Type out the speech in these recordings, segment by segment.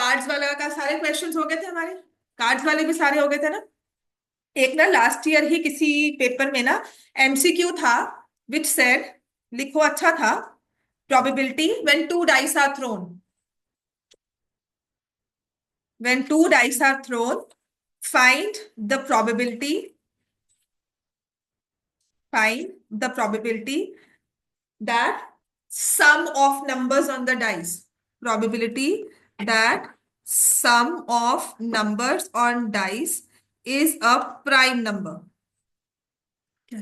Cards वाला का सारे क्वेश्चंस हो गए थे हमारे। कार्ड्स वाले भी सारे हो गए थे ना। एक ना लास्ट ईयर ही किसी पेपर में ना एमसीक्यू था, विच सेड, लिखो अच्छा था, probability when two dice are thrown, when two dice are thrown, find the probability, find the probability that sum of numbers on the dice, probability that sum of numbers on dice is a prime number. क्या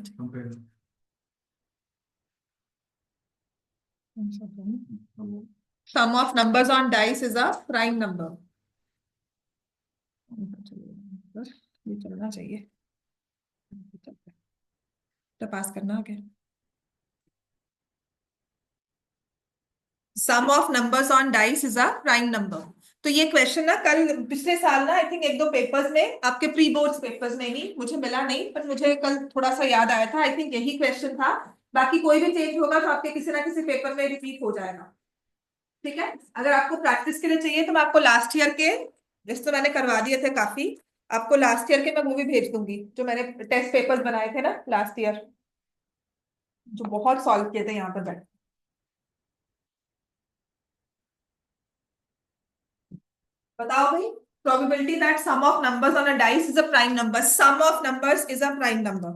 sum of numbers on dice is a prime number. ये चलना चाहिए, तो pass करना आगे। Sum of numbers on dice is a prime number. तो ये question ना कल पिछले साल ना आई थिंक एक दो पेपर्स में, आपके प्री बोर्ड्स पेपर्स में ही मुझे मिला नहीं, पर मुझे कल थोड़ा सा याद आया था, आई थिंक यही क्वेश्चन था। बाकी कोई भी चेंज होगा तो आपके किसी ना किसी पेपर में रिपीट हो जाएगा। ठीक है, अगर आपको प्रैक्टिस के लिए चाहिए तो मैं आपको लास्ट ईयर के, जिस तो मैंने करवा दिए थे काफी, आपको लास्ट ईयर के मैं मूवी भेज दूंगी, जो मैंने टेस्ट पेपर्स बनाए थे ना लास्ट ईयर, जो बहुत सॉल्व किए थे यहाँ पर बैठ। बताओ भाई, probability that sum of numbers on a dice is a prime number, sum of numbers is a prime number।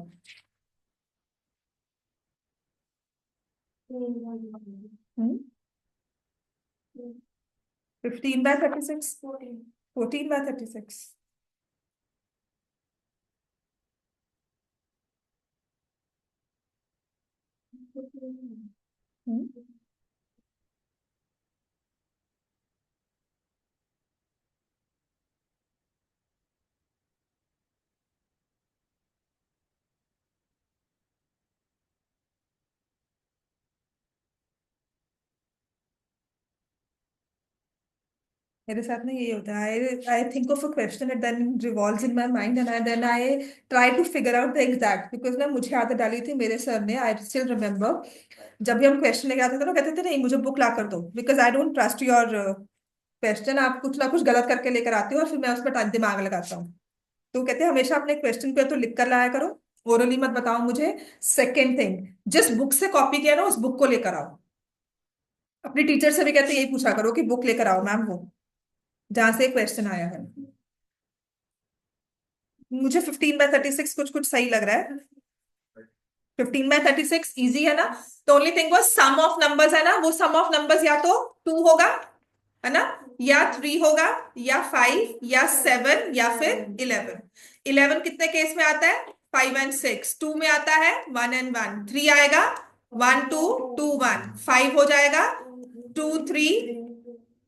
15/36, 14/36। मेरे साथ ना यही होता है, I think of a question, it then revolves in my mind and I try to figure out the exact, because ना मुझे आदत डाली थी मेरे सर ने, आई स्टिल रिमेम्बर, जब भी हम क्वेश्चन लेके आते थे ना कहते थे नहीं मुझे बुक ला कर दो, because I don't trust your question, आप कुछ ना कुछ गलत करके लेकर आते हो और फिर मैं उस पर दिमाग लगाता हूँ। तो कहते हैं हमेशा अपने क्वेश्चन पे तो लिख कर लाया करो, ओरली मत बताओ मुझे। सेकेंड थिंग, जिस बुक से कॉपी किया ना उस बुक को लेकर आओ। अपनी टीचर से भी कहते यही पूछा करो कि बुक लेकर आओ मैम, वो जहां से क्वेश्चन आया है। मुझे 15/36 कुछ कुछ सही लग रहा है। 15/36 इजी है ना। तो ओनली थिंग वो सम ऑफ नंबर्स है ना, वो सम ऑफ नंबर्स या तो 2 होगा, है ना, या 3 होगा, या 5, या 7, या फिर 11। 11 कितने केस में आता है? 5 and 6। 2 में आता है 1 and 1। 3 आएगा 1 2 2 1। 5 हो जाएगा 2 3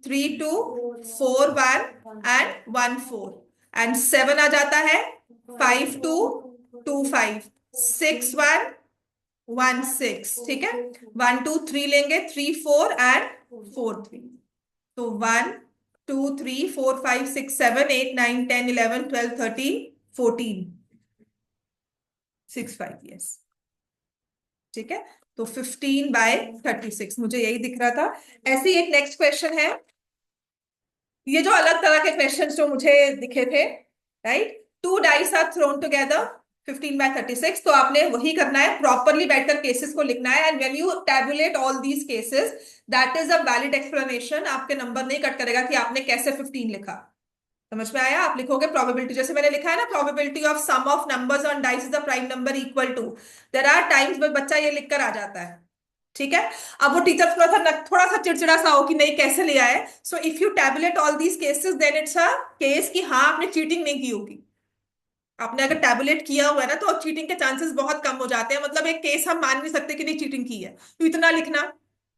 3 2 4 1 and 1 4। एंड 7 आ जाता है 5 2 2 5। 6 1 1 6। ठीक है, 1 2 3 लेंगे, 3 4 and 4 3। तो 1 2 3 4 5 6 7 8 9 10 11 12 13 14 6 5। यस, ठीक है। तो 15/36 मुझे यही दिख रहा था। ऐसे ही एक नेक्स्ट क्वेश्चन है, ये जो अलग तरह के क्वेश्चन जो मुझे दिखे थे, right, two dice are thrown together, 15/36। तो आपने वही करना है, प्रॉपरली बैठकर केसेस को लिखना है, and when you tabulate all these cases, that is a valid explanation. आपके नंबर नहीं कट करेगा कि आपने कैसे 15 लिखा। समझ में आया? आप लिखोगे प्रोबेबिलिटी, जैसे मैंने लिखा है ना, probability of sum of numbers on dice is a prime number equal to, there are times बच्चा ये लिखकर आ जाता है। ठीक है, अब वो टीचर थोड़ा सा चिड़चिड़ा सा हो कि नहीं कैसे ले आए, so if you tabulate all these cases then it's a case कि हाँ आपने चीटिंग नहीं की होगी। आपने अगर टैबुलेट किया हुआ है ना तो चीटिंग के चांसेस बहुत कम हो जाते हैं, मतलब एक केस हम मान नहीं सकते कि नहीं चीटिंग की है, तो इतना लिखना।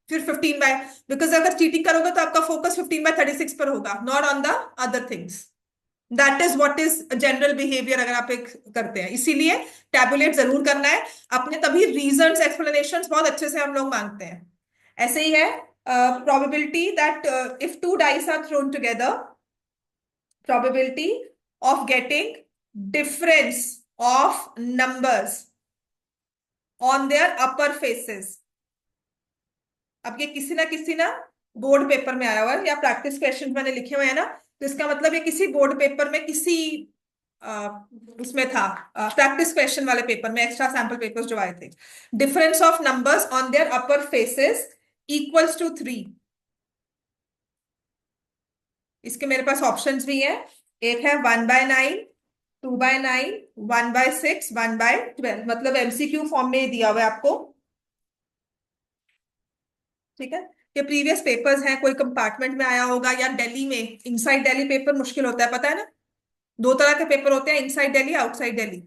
फिर 15 बाय, बिकॉज अगर चीटिंग करोगे तो आपका फोकस 15/36 पर होगा, not on the other things. That is what is general behaviour अगर आप एक करते हैं, इसीलिए टैबुलेट जरूर करना है अपने, तभी रीजंस एक्सप्लेनेशंस बहुत अच्छे से हम लोग मांगते हैं। ऐसे ही है probability that if two dice are thrown together, probability of getting difference of numbers on their upper faces। अब ये किसी ना बोर्ड पेपर में आया हुआ है या प्रैक्टिस क्वेश्चन मैंने लिखे हुए हैं ना, तो इसका मतलब ये किसी बोर्ड पेपर में किसी आ, उसमें था, प्रैक्टिस क्वेश्चन वाले पेपर में, एक्स्ट्रा सैंपल पेपर्स जो आए थे। Difference of numbers on their upper faces equals to 3। इसके मेरे पास ऑप्शंस भी है। एक है 1/9, 2/9, 1/6, 1/12, मतलब एमसीक्यू फॉर्म में दिया हुआ है आपको। ठीक है, ये प्रीवियस पेपर्स हैं, कोई कंपार्टमेंट में आया होगा या दिल्ली में, इनसाइड दिल्ली पेपर मुश्किल होता है, पता है ना। दो तरह के पेपर होते हैं, इनसाइड दिल्ली, आउटसाइड दिल्ली।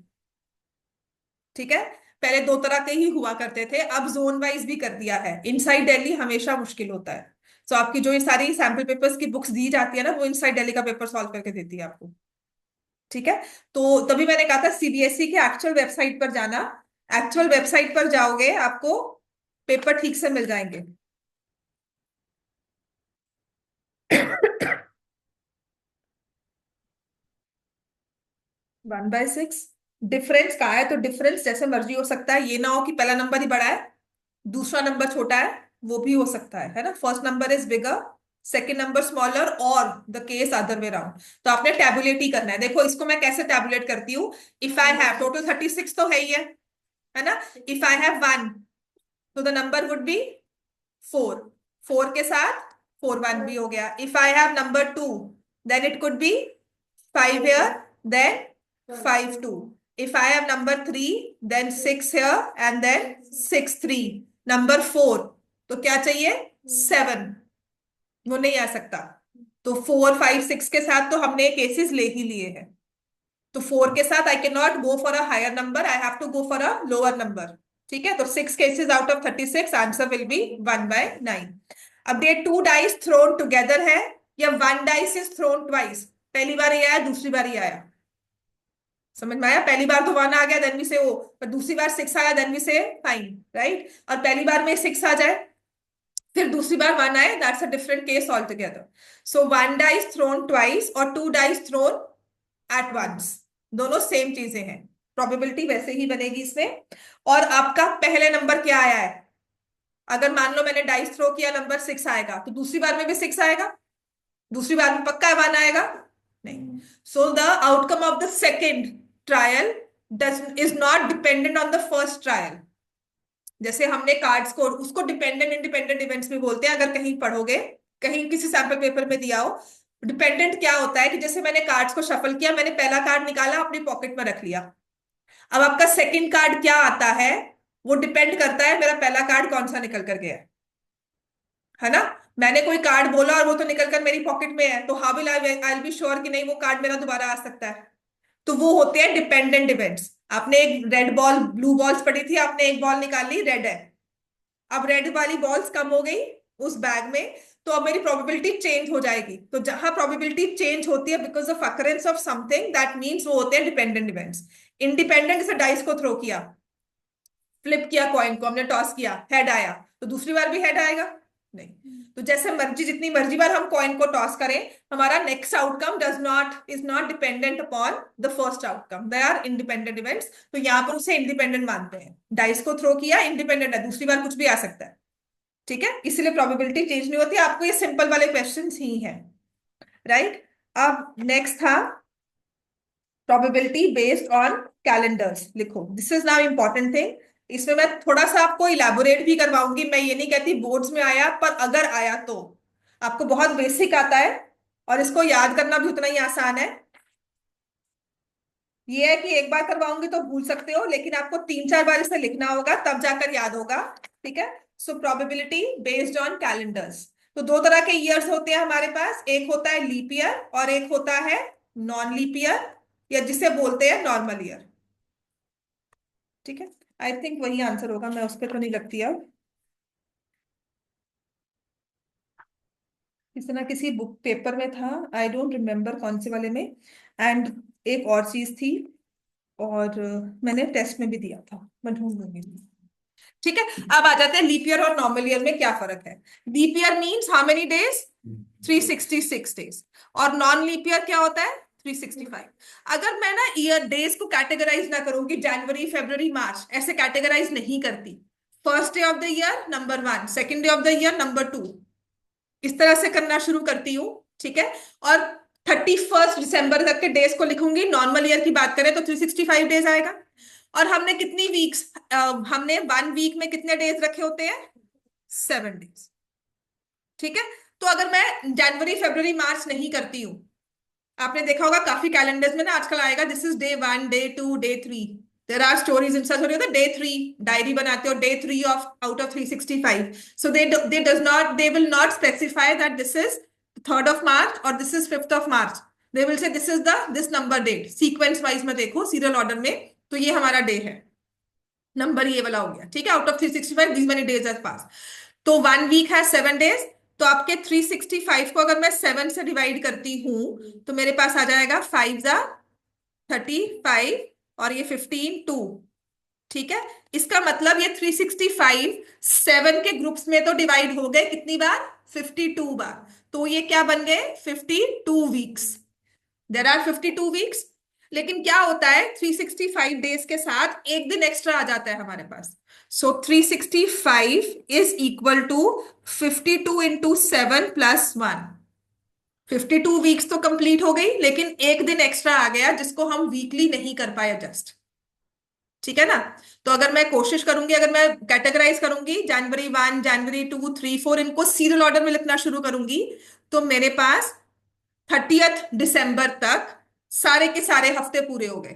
ठीक है, पहले दो तरह के ही हुआ करते थे, अब जोन वाइज भी कर दिया है। इनसाइड दिल्ली हमेशा मुश्किल होता है। तो आपकी जो ये सारी सैंपल पेपर्स की बुक्स दी जाती है ना, वो इनसाइड दिल्ली का पेपर सॉल्व करके देती है आपको। ठीक है, तो तभी मैंने कहा था सीबीएसई के एक्चुअल वेबसाइट पर जाना। एक्चुअल वेबसाइट पर जाओगे आपको पेपर ठीक से मिल जाएंगे। 1/6 डिफरेंस कहा है, तो डिफरेंस जैसे मर्जी हो सकता है, ये ना हो कि पहला नंबर ही बड़ा है दूसरा नंबर छोटा है, वो भी हो सकता है ना। First number is bigger, second number smaller, और the case other way round. तो आपने टैबुलेट ही करना है। देखो इसको मैं कैसे टैबुलेट करती हूँ। इफ आई हैव टोटल 36 तो है ना। इफ आई हैव 1 तो द नंबर वुड बी 4। 4 के साथ 4 1 भी हो गया। If I have number 2 then it could be 5 here, then 5 2. If I have number 3, then 6 here, and then 6 3. Number 4, तो क्या चाहिए? 7, वो नहीं आ सकता। तो 4 5 6 के साथ तो हमने केसेस ले ही लिए हैं। तो 4 के साथ I can not go for a higher number, I have to go for a lower number. ठीक है, तो 6 cases out of 36, answer will be 1/9। अब ये 2 डाइस थ्रोन टुगेदर है या 1 डाइस इज थ्रोन ट्वाइस। पहली बार ये आया, दूसरी बार ये आया, समझ में आया। पहली बार तो 1 आ गया, देन वी से ओ, पर दूसरी बार 6 आया, देन वी से फाइन, राइट। और पहली बार में 6 आ जाए, फिर दूसरी बार 1 आए, that's a different case all together. So 1 dice thrown twice और 2 डाइस थ्रोन एट वंस, दोनों सेम चीजें हैं। प्रोबेबिलिटी वैसे ही बनेगी इसमें। और आपका पहले नंबर क्या आया है? अगर मान लो मैंने डाइस थ्रो किया, नंबर 6 आएगा, तो दूसरी बार में भी 6 आएगा, दूसरी बार में पक्का 1 आएगा नहीं। So the outcome of the second trial does is not dependent on the first trial. जैसे हमने कार्ड्स को, उसको डिपेंडेंट इंडिपेंडेंट इवेंट्स भी बोलते हैं, अगर कहीं पढ़ोगे, कहीं किसी सैंपल पेपर में दिया हो। डिपेंडेंट क्या होता है कि जैसे मैंने कार्ड्स को शफल किया, मैंने पहला कार्ड निकाला अपनी पॉकेट में रख लिया। अब आपका सेकंड कार्ड क्या आता है, वो डिपेंड करता है मेरा पहला कार्ड कौन सा निकल कर गया है ना। मैंने कोई कार्ड बोला और वो तो निकल कर मेरी पॉकेट में है, तो how will I be sure कि नहीं वो कार्ड मेरा दोबारा आ सकता है। तो वो होते हैं डिपेंडेंट इवेंट्स। आपने एक रेड बॉल, ब्लू बॉल्स पड़ी थी, आपने एक बॉल निकाली, रेड है। अब रेड वाली बॉल्स कम हो गई उस बैग में, तो अब मेरी प्रोबेबिलिटी चेंज हो जाएगी। तो जहां प्रोबेबिलिटी चेंज होती है because of occurrence of something, that means वो होते हैं डिपेंडेंट इवेंट्स। इंडिपेंडेंट से डाइस को थ्रो किया, फ्लिप किया कॉइन को, हमने टॉस किया, हेड आया, तो दूसरी बार भी हेड आएगा नहीं। तो जैसे मर्जी, जितनी मर्जी बार हम कॉइन को टॉस करें, हमारा next outcome does not is not dependent upon the first outcome, they are independent events. तो यहां पर उसे इंडिपेंडेंट मानते हैं। डाइस को थ्रो किया, इंडिपेंडेंट है, दूसरी बार कुछ भी आ सकता है। ठीक है, इसलिए प्रोबेबिलिटी चेंज नहीं होती। आपको ये सिंपल वाले क्वेश्चन ही है, राइट। अब नेक्स्ट था प्रोबेबिलिटी बेस्ड ऑन कैलेंडर्स। लिखो, this is now important thing. इसमें मैं थोड़ा सा आपको इलेबोरेट भी करवाऊंगी। मैं ये नहीं कहती बोर्ड्स में आया, पर अगर आया तो आपको बहुत बेसिक आता है और इसको याद करना भी उतना ही आसान है। ये है कि एक बार करवाऊंगी तो भूल सकते हो, लेकिन आपको 3 4 बार इसे लिखना होगा, तब जाकर याद होगा। ठीक है, so probability based on calendars. तो दो तरह के ईयर्स होते हैं हमारे पास, एक होता है लीप ईयर और एक होता है नॉन लीप ईयर, या जिसे बोलते हैं नॉर्मल ईयर। ठीक है, आई थिंक वही आंसर होगा, मैं उस पर तो नहीं लगती अब। किसी ना किसी बुक पेपर में था, आई डोंट रिमेम्बर कौन से वाले में। एंड एक और चीज थी, और मैंने टेस्ट में भी दिया था, मैं ढूंढ लूंगी। ठीक है, अब आ जाते हैं लीप ईयर और नॉर्मल ईयर में क्या फर्क है। Leap year means how many days, 366 days. और नॉन लीप ईयर क्या होता है, 365। अगर मैं ना ईयर डेज को कैटेगराइज ना करूं कि जनवरी फरवरी मार्च, ऐसे कैटेगराइज नहीं करती। First day of the year number 1, second day of the year number 2, इस तरह से करना शुरू करती हूँ, ठीक है। और 31 दिसंबर तक के डेज को लिखूंगी। नॉर्मल ईयर की बात करें तो 365 डेज आएगा। और हमने कितनी वीक्स, हमने 1 वीक में कितने डेज रखे होते हैं? 7 डेज, ठीक है। तो अगर मैं जनवरी फरवरी मार्च नहीं करती हूँ, आपने देखा होगा काफी कैलेंडर्स में ना आजकल आएगा, this is day 1, day 2, day 3। There are stories in such, होता है डे 3 डायरी बनाते हो, day 3 of out of 365। So they does not, they will not specify that this is 3rd of March और this is 5th of March। They will say this is the this number date, sequence wise में देखो serial order में, तो ये हमारा day है, number ये वाला हो गया, ठीक है। Out of 365 these many days are pass. तो 1 वीक है 7 डेज। तो आपके 365 को अगर मैं 7 से डिवाइड करती हूं तो मेरे पास आ जाएगा 5 जा 35 और ये 15 2, ठीक है। इसका मतलब ये 365 7 के ग्रुप्स में तो डिवाइड हो गए कितनी बार? 52 बार। तो ये क्या बन गए? 52 वीक्स। There are 52 weeks. लेकिन क्या होता है 365 डेज के साथ एक दिन एक्स्ट्रा आ जाता है हमारे पास। सो 365 इज इक्वल टू 52 × 7 + 1। 52 वीक्स तो कंप्लीट हो गई, लेकिन एक दिन एक्स्ट्रा आ गया जिसको हम वीकली नहीं कर पाए एडजस्ट, ठीक है ना। तो अगर मैं कोशिश करूंगी, अगर मैं कैटेगराइज करूंगी जनवरी 1, जनवरी 2, 3, 4, इनको सीरियल ऑर्डर में लिखना शुरू करूंगी, तो मेरे पास 30 दिसंबर तक सारे के सारे हफ्ते पूरे हो गए।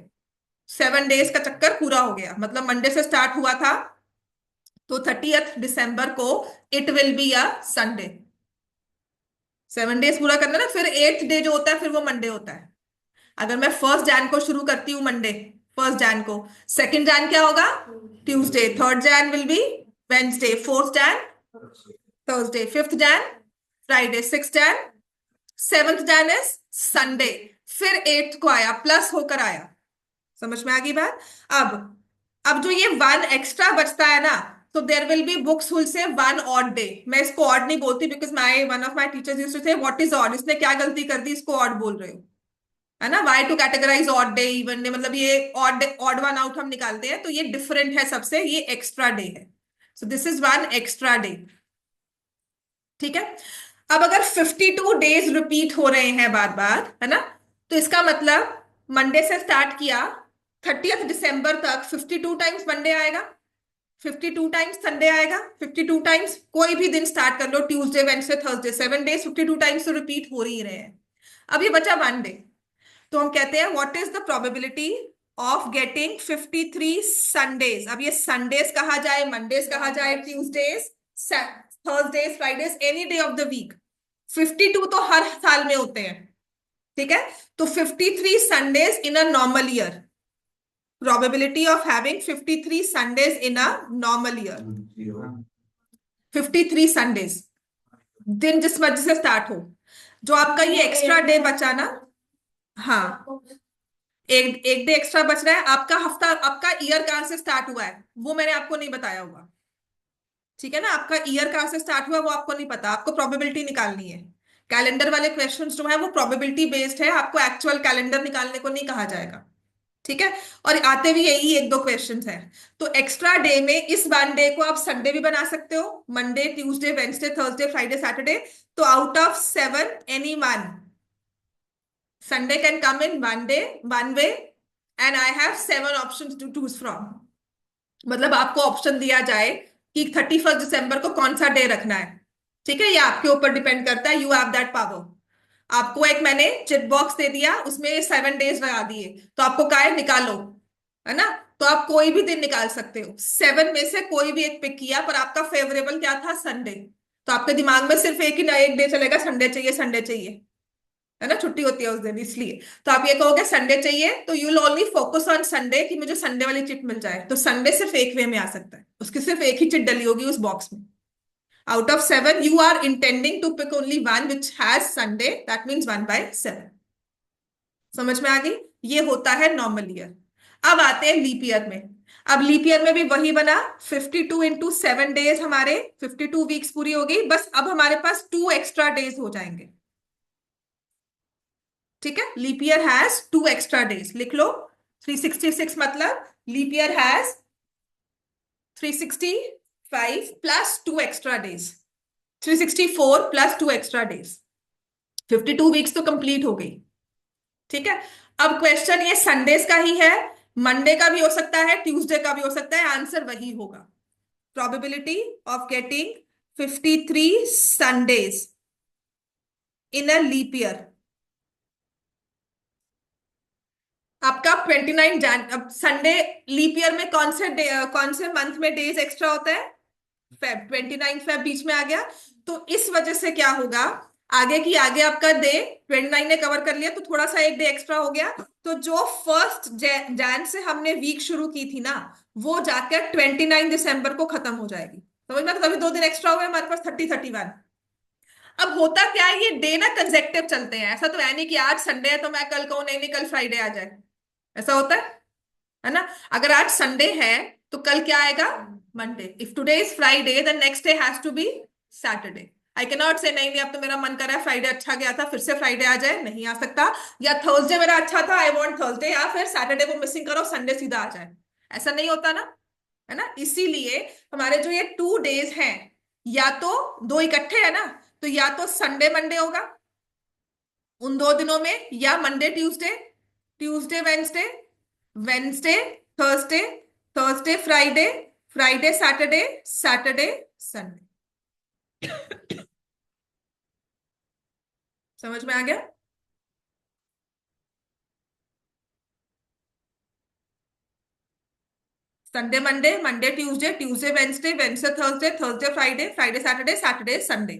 7 डेज का चक्कर पूरा हो गया, मतलब मंडे से स्टार्ट हुआ था तो 30 दिसंबर को it will be a Sunday. 7 days पूरा करना ना, फिर 8th डे जो होता है फिर वो मंडे होता है। अगर मैं 1 जैन को शुरू करती हूँ मंडे, 1 जैन को, 2 जैन क्या होगा? Tuesday, 3rd Jain will be Wednesday, 4th Jain Thursday, 5th Jain Friday, 6th Jain, 7th Jain is Sunday, फिर 8th को आया, प्लस होकर आया। समझ में आ गई बात? अब जो ये 1 एक्स्ट्रा बचता है ना, तो there will be books will say 1 odd day. मैं इसको ऑड नहीं बोलती because my one of my teachers used to say what is odd, इसने क्या गलती कर दी, इसको ऑड बोल रहे हो, है ना। Why to categorise odd day even day, मतलब ये ऑड ऑड वन आउट हम निकालते हैं, तो ये डिफरेंट है सबसे, ये एक्स्ट्रा डे है। So this is 1 extra day, ठीक है। अब अगर 52 डेज रिपीट हो रहे हैं बार बार, है ना, तो इसका मतलब मंडे से स्टार्ट किया, 30 दिसंबर तक 52 टाइम्स मंडे आएगा, 52 टाइम्स संडे आएगा, 52 टाइम्स कोई भी दिन स्टार्ट कर लो, Tuesday Wednesday Thursday, 7 days 52 times तो रिपीट हो ही रहे हैं। अब ये बचा 1 डे, तो हम कहते हैं what is the probability of getting 53 Sundays. अब ये संडेज कहा जाए, मंडेज कहा जाए, Tuesdays, Thursdays, Fridays, any day of the week, 52 तो हर साल में होते हैं, ठीक है। तो 53 Sundays in a normal year, probability of having 53 Sundays in a normal year, 53 Sundays, दिन जिस मर्जी से स्टार्ट हो। जो आपका ये एक्स्ट्रा डे बचा ना, हाँ, एक एक डे एक्स्ट्रा बच रहा है। आपका हफ्ता, आपका ईयर कहां से स्टार्ट हुआ है वो मैंने आपको नहीं बताया होगा, ठीक है ना। आपका ईयर कहां से स्टार्ट हुआ वो आपको नहीं पता, आपको प्रोबेबिलिटी निकालनी है। कैलेंडर वाले क्वेश्चंस जो है वो प्रोबेबिलिटी बेस्ड है, आपको एक्चुअल कैलेंडर निकालने को नहीं कहा जाएगा, ठीक है। और आते भी यही 1-2 क्वेश्चंस हैं। तो एक्स्ट्रा डे में इस 1 डे को आप संडे भी बना सकते हो, Monday, Tuesday, Wednesday, Thursday, Friday, Saturday. तो out of 7 any one Sunday can come in 1 day, 1 way, and I have 7 options to choose from. मतलब आपको ऑप्शन दिया जाए कि 31 दिसंबर को कौन सा डे रखना है, ठीक है। ये आपके ऊपर डिपेंड करता है, यू हैव दैट पावर। आपको एक मैंने चिट बॉक्स दे दिया, उसमें 7 डेज लगा दिए, तो आपको कहा है निकालो, है ना। तो आप कोई भी दिन निकाल सकते हो, 7 में से कोई भी एक पिक किया, पर आपका फेवरेबल क्या था? संडे। तो आपके दिमाग में सिर्फ एक डे चलेगा, संडे चाहिए, संडे चाहिए, है ना, छुट्टी होती है उस दिन इसलिए। तो आप ये कहोगे संडे चाहिए, तो you will only focus on Sunday कि मुझे संडे वाली चिट मिल जाए। तो संडे सिर्फ एक वे में आ सकता है, उसकी सिर्फ एक ही चिट डली होगी उस बॉक्स में। Out of 7 you are intending to pick only one which has Sunday, that means 1/7। समझ में आ गई? ये होता है नॉर्मल ईयर। अब आते हैं लीप ईयर में। अब लीप ईयर में भी वही बना, 52 × 7 डेज, हमारे 52 वीक्स पूरी हो गई, बस अब हमारे पास 2 एक्स्ट्रा डेज हो जाएंगे, ठीक है। Leap year has 2 extra days, लिख लो। 366 मतलब leap year has 365 + 2 extra days, 364 plus 2 extra days, 52 weeks तो कंप्लीट हो गई। ठीक है, अब क्वेश्चन ये संडेज का ही है, मंडे का भी हो सकता है, ट्यूसडे का भी हो सकता है, आंसर वही होगा। Probability of getting 53 Sundays in a leap year. आपका 29 अब संडे, लीप ईयर में कौन से मंथ में डेज एक्स्ट्रा होता है? फेब, 29 फेब बीच में आ गया, तो इस वजह से क्या होगा, आगे की आगे आपका डे 29 ने कवर कर लिया, तो थोड़ा सा एक डे एक्स्ट्रा हो गया। तो जो फर्स्ट जैन से हमने वीक शुरू की थी ना, वो जाकर 29 दिसंबर को खत्म हो जाएगी। समझ में? तो तभी 2 दिन एक्स्ट्रा हो गए हमारे पास, 30, 31। अब होता क्या है, ये डे ना कंसेक्टिव चलते हैं, ऐसा तो है नहीं कि आज संडे है तो मैं कल कहूँ नहीं नहीं कल फ्राइडे आ जाए, ऐसा होता है ना? अगर आज संडे है तो कल क्या आएगा? Monday. If today is Friday then next day has to be Saturday. I can not say नहीं नहीं अब तो मेरा मन कर रहा है फ्राइडे अच्छा गया था फिर से फ्राइडे आ जाए, नहीं आ सकता। या थर्सडे मेरा अच्छा था, आई वांट थर्सडे, या फिर सैटरडे को मिसिंग करो संडे सीधा आ जाए, ऐसा नहीं होता ना, है ना? इसीलिए हमारे जो ये 2 डेज हैं, या तो दो इकट्ठे है ना, तो या तो संडे मंडे होगा उन 2 दिनों में, या Monday Tuesday, Tuesday Wednesday, Wednesday Thursday, Thursday Friday, Friday Saturday, Saturday Sunday. समझ में आ गया? Sunday Monday, Monday Tuesday, Tuesday Wednesday, Wednesday Thursday, Thursday Friday, Friday Saturday, Saturday Sunday.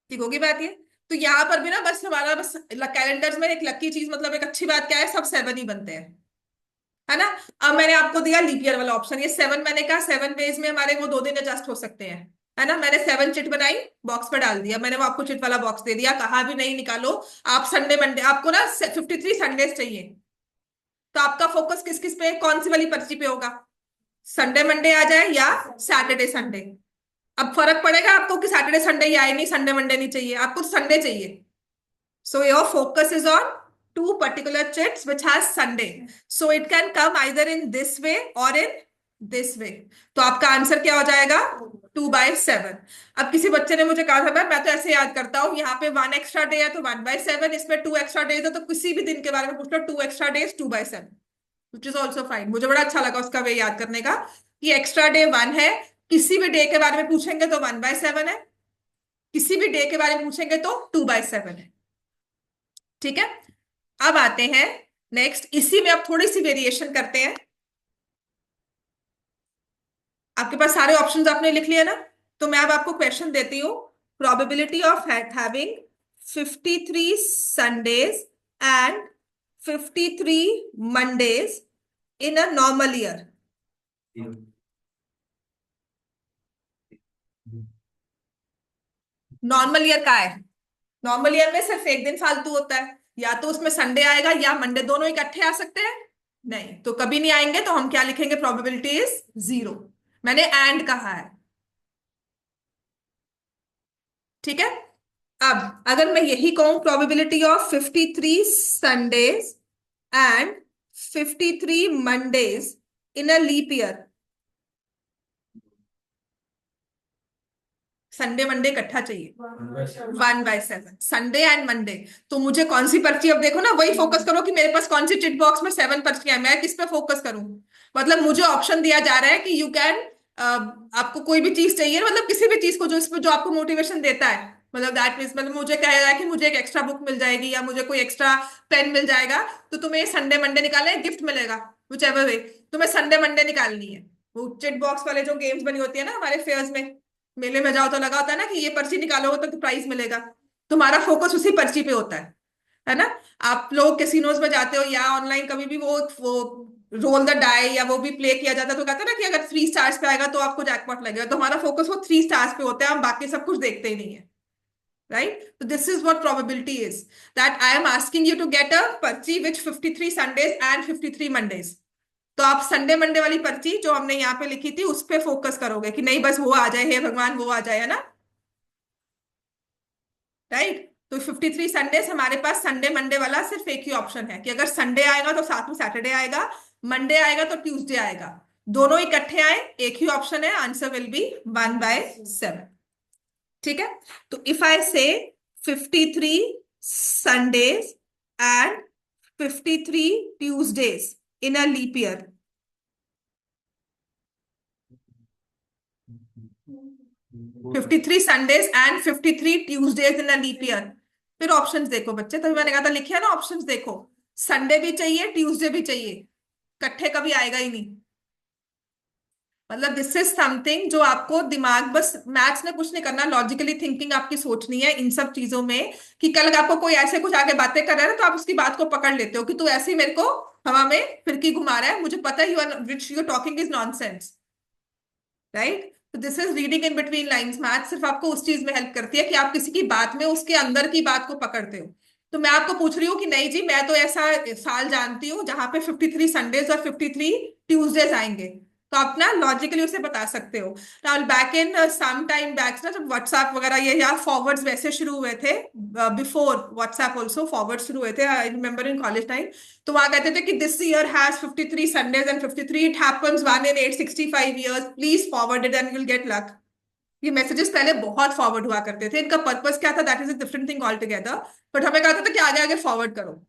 ठीक होगी बात ये? तो यहां पर भी ना बस हमारा बस कैलेंडर्स में एक लकी चीज, मतलब एक अच्छी बात क्या है, सब 7 ही बनते हैं, है ना? अब मैंने आपको दिया लीप ईयर वाला ऑप्शन, ये 7, मैंने कहा 7 वेज में हमारे वो 2 दिन एडजस्ट हो सकते हैं, है ना? मैंने 7 चिट बनाई, बॉक्स पर डाल दिया, मैंने वो आपको चिट वाला बॉक्स दे दिया, कहा भी नहीं निकालो आप संडे मंडे, आपको ना 53 संडेज चाहिए, तो आपका फोकस किस किस पे, कौन सी वाली पर्ची पे होगा? संडे मंडे आ जाए या सैटरडे संडे? अब फर्क पड़ेगा आपको कि सैटरडे संडे ही आए, नहीं संडे मंडे नहीं चाहिए आपको, संडे चाहिए। So your focus is on two particular chits which has Sunday. So it can come either in this way or in this way. तो आपका आंसर क्या हो जाएगा? 2/7। अब किसी बच्चे ने मुझे कहा था मैं तो ऐसे याद करता हूँ, यहाँ पे 1 एक्स्ट्रा डे है तो 1/7, इसमें 2 एक्स्ट्रा डेज है तो किसी भी दिन के बारे में पूछ लो, 2 extra days 2/7, which is also fine. मुझे बड़ा अच्छा लगा उसका वे याद करने का, कि एक्स्ट्रा डे 1 है, किसी भी डे के बारे में पूछेंगे तो 1/7 है, किसी भी डे के बारे में पूछेंगे तो 2/7 है। ठीक है, अब आते हैं नेक्स्ट, इसी में अब थोड़ी सी वेरिएशन करते हैं। आपके पास सारे ऑप्शंस आपने लिख लिया ना, तो मैं अब आपको क्वेश्चन देती हूँ। Probability of having 53 Sundays and 53 Mondays in a normal year. Normal year का है, नॉर्मल ईयर में सिर्फ एक दिन फालतू होता है, या तो उसमें संडे आएगा या मंडे, दोनों इकट्ठे आ सकते हैं, नहीं तो कभी नहीं आएंगे, तो हम क्या लिखेंगे? Probability is 0। मैंने एंड कहा है, ठीक है? अब अगर मैं यही कहूं, probability of 53 Sundays and 53 Mondays in a leap year, Sunday Monday इकट्ठा चाहिए, 1/7, संडे एंड मंडे। तो मुझे कौन सी पर्ची, अब देखो ना, वही फोकस करो कि मेरे पास कौन सी चिट बॉक्स में 7 पर्चियां हैं, मैं किस पे फोकस करूं? मतलब मुझे ऑप्शन दिया जा रहा है कि यू कैन, आपको कोई भी चीज चाहिए, मतलब किसी भी चीज को जो इसमें जो आपको मोटिवेशन देता है, मतलब दैट मीन्स, मतलब मुझे कह रहा है कि मुझे एक एक्स्ट्रा बुक मिल जाएगी या मुझे कोई एक्स्ट्रा पेन मिल जाएगा, तो तुम्हें संडे मंडे निकालना है, गिफ्ट मिलेगा, विच एवर वे, तुम्हें संडे मंडे निकालनी है। वो चिट बॉक्स वाले जो गेम्स बनी होती है ना हमारे फेयर्स में, मेले में जाओ तो लगा होता है ना कि ये पर्ची निकालोगे तो प्राइस मिलेगा, तुम्हारा फोकस उसी पर्ची पे होता है ना? आप लोग कैसीनोज में जाते हो या ऑनलाइन कभी भी, वो रोल द डाई या वो भी प्ले किया जाता है, तो कहते हैं ना कि अगर 3 स्टार्स पे आएगा तो आपको जैकपॉट लगेगा, तो हमारा फोकस वो 3 स्टार्स पे होता है, हम बाकी सब कुछ देखते ही नहीं है, राइट? तो this is what probability is, that I am asking you to get a पर्ची विच 53 संडेज एंड 53 मंडेज। तो आप संडे मंडे वाली पर्ची जो हमने यहाँ पे लिखी थी उस पे फोकस करोगे कि नहीं बस वो आ जाए, हे भगवान वो आ जाए, है ना? राइट, तो 53 संडेज हमारे पास, संडे मंडे वाला सिर्फ एक ही ऑप्शन है कि अगर संडे आएगा तो साथ में सैटरडे आएगा, मंडे आएगा तो ट्यूसडे आएगा, दोनों इकट्ठे आए, एक ही ऑप्शन है, आंसर विल बी 1/7। ठीक है, तो if I say 53 Sundays and 53 Tuesdays in a leap year, 53 Sundays and 53 Tuesdays in a leap year. फिर ऑप्शंस देखो बच्चे, तभी मैंने कहा था लिखे है ना ऑप्शंस देखो, संडे भी चाहिए ट्यूसडे भी चाहिए, इकट्ठे कभी आएगा ही नहीं। मतलब दिस इज समथिंग जो आपको दिमाग, बस मैथ्स में कुछ नहीं करना, लॉजिकली थिंकिंग आपकी सोचनी है इन सब चीजों में, कि कल आपको कोई ऐसे कुछ आगे बातें कर रहा है ना, तो आप उसकी बात को पकड़ लेते हो कि तू ऐसे ही मेरे को हवा में फिरकी घुमा रहा है, मुझे पता है you are which you talking is nonsense, right. तो this is reading in between lines. Math सिर्फ आपको उस चीज में हेल्प करती है कि आप किसी की बात में उसके अंदर की बात को पकड़ते हो। तो मैं आपको पूछ रही हूँ कि नहीं जी, मैं तो ऐसा साल जानती हूँ जहां पे 53 संडेज और 53 ट्यूसडेज आएंगे, तो आप ना लॉजिकली उसे बता सकते हो। Now back in some time back ना, जब व्हाट्सएप वगैरह ये या फॉरवर्ड्स वैसे शुरू हुए थे, बिफोर व्हाट्सएप ऑल्सो फॉरवर्ड शुरू हुए थे, I remember in college time, तो वहां कहते थे कि this year has 53 Sundays and 53, it happens one in 865 years, please forward it and will get luck. ये मैसेजेस पहले बहुत फॉरवर्ड हुआ करते थे, इनका पर्पस क्या था that is a different thing all together, but हमें कहा था कि आगे आगे फॉरवर्ड करो।